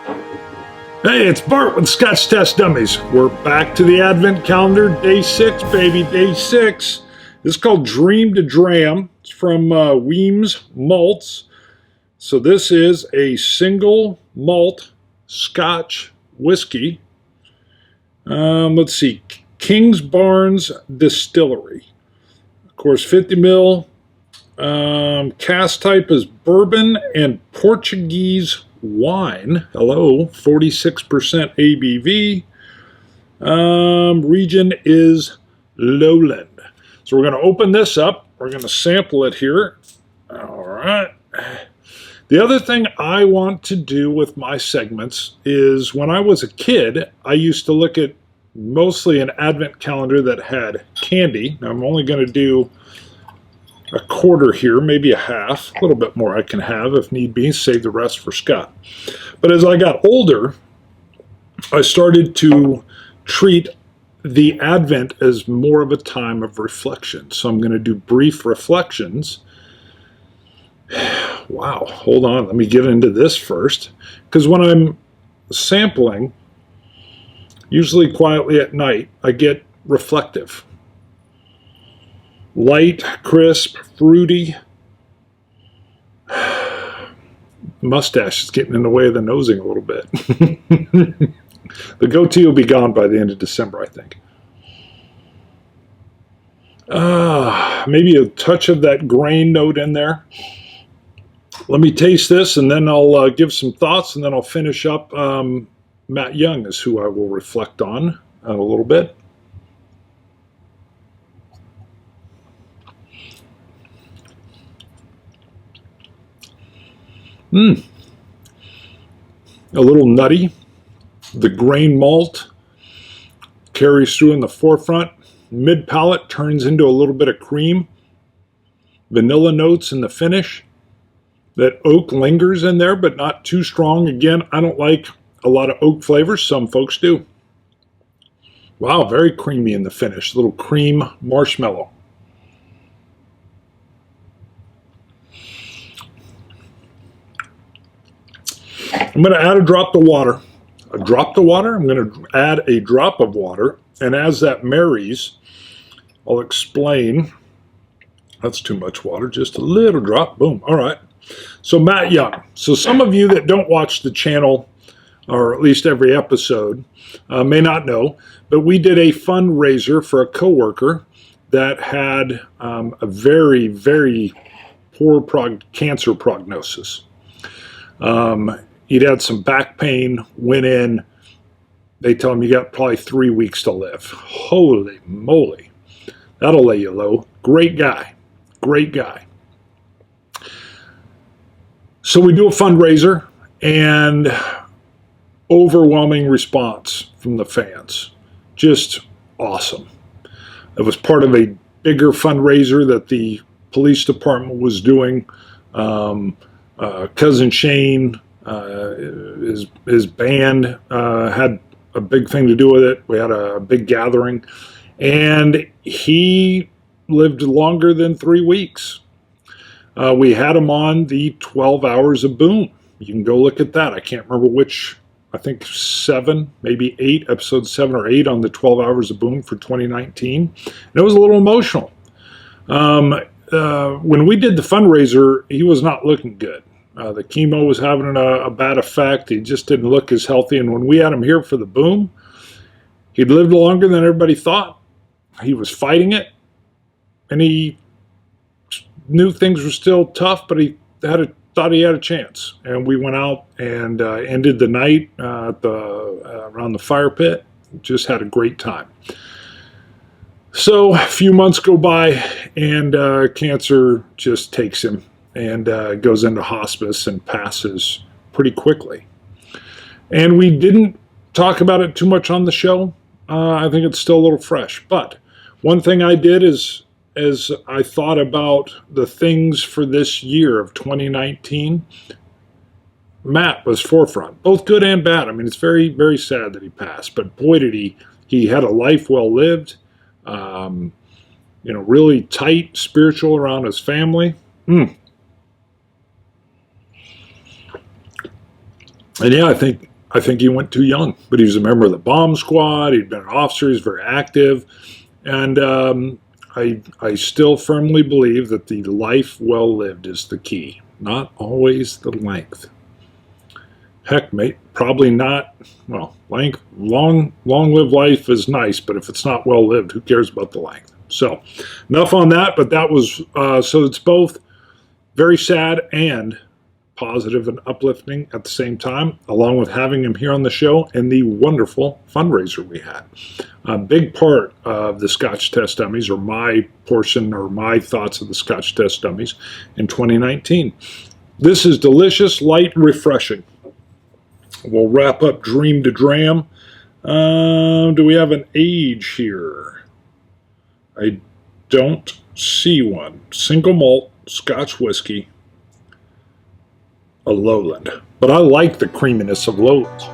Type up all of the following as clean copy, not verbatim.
Hey, it's Bart with Scotch Test Dummies. We're back to the Advent calendar, day 6, baby, day 6. This is called Dream to Dram. It's from Weems Malts. So this is a single malt Scotch whiskey. Let's see, Kingsbarns Distillery. Of course, 50 mil. Cask type is bourbon and Portuguese wine. Hello, 46% ABV. Region is lowland. So we're going to open this up. We're going to sample it here. All right. The other thing I want to do with my segments is when I was a kid, I used to look at mostly an advent calendar that had candy. Now I'm only going to do a quarter here, maybe a half, a little bit more I can have if need be, save the rest for Scott. But as I got older, I started to treat the Advent as more of a time of reflection. So I'm going to do brief reflections. Wow, hold on, let me get into this first. Because when I'm sampling, usually quietly at night, I get reflective. Light, crisp, fruity. Mustache is getting in the way of the nosing a little bit. The goatee will be gone by the end of December, I think. Maybe a touch of that grain note in there. Let me taste this, and then I'll give some thoughts, and then I'll finish up. Matt Young is who I will reflect on a little bit. A little nutty. The grain malt carries through in the forefront. Mid palate turns into a little bit of cream. Vanilla notes in the finish. That oak lingers in there, but not too strong. Again, I don't like a lot of oak flavors. Some folks do. Wow, very creamy in the finish. A little cream marshmallow. I'm going to add a drop of water. A drop of water. I'm going to add a drop of water. And as that marries, I'll explain. That's too much water. Just a little drop. Boom. All right. So Matt Young. So some of you that don't watch the channel, or at least every episode, may not know, but we did a fundraiser for a coworker that had a very, very poor cancer prognosis. He'd had some back pain, went in. They tell him you got probably 3 weeks to live. Holy moly. That'll lay you low. Great guy. Great guy. So we do a fundraiser, and overwhelming response from the fans. Just awesome. It was part of a bigger fundraiser that the police department was doing. Cousin Shane, his band had a big thing to do with it. We had a big gathering, and he lived longer than 3 weeks. We had him on the 12 Hours of Boom. You can go look at that. I can't remember which, I think 7, maybe 8, episode 7 or 8 on the 12 Hours of Boom for 2019. And it was a little emotional. When we did the fundraiser, he was not looking good. The chemo was having a bad effect. He just didn't look as healthy. And when we had him here for the Boom, he'd lived longer than everybody thought. He was fighting it. And he knew things were still tough, but he thought he had a chance. And we went out and ended the night around the fire pit. Just had a great time. So a few months go by, and cancer just takes him and goes into hospice and passes pretty quickly. And we didn't talk about it too much on the show. I think it's still a little fresh. But one thing I did is, as I thought about the things for this year of 2019, Matt was forefront, both good and bad. I mean, it's very, very sad that he passed, but boy, did he had a life well lived, really tight, spiritual around his family. And yeah, I think I think he went too young, but he was a member of the bomb squad. He'd been an officer. He was very active. And I still firmly believe that the life well lived is the key, not always the length. Heck, mate, probably not. Well, length, long lived life is nice, but if it's not well lived, who cares about the length? So, enough on that. But that was so it's both very sad and positive and uplifting at the same time, along with having him here on the show and the wonderful fundraiser we had. A big part of the Scotch Test Dummies, or my portion or my thoughts of the Scotch Test Dummies in 2019. This is delicious, light, refreshing. We'll wrap up Dream to Dram. Do we have an age here? I don't see one. Single malt Scotch whiskey, a Lowland. But I like the creaminess of Lowlands.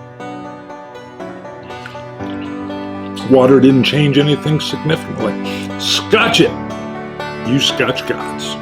Water didn't change anything significantly. Scotch It, you Scotch gods.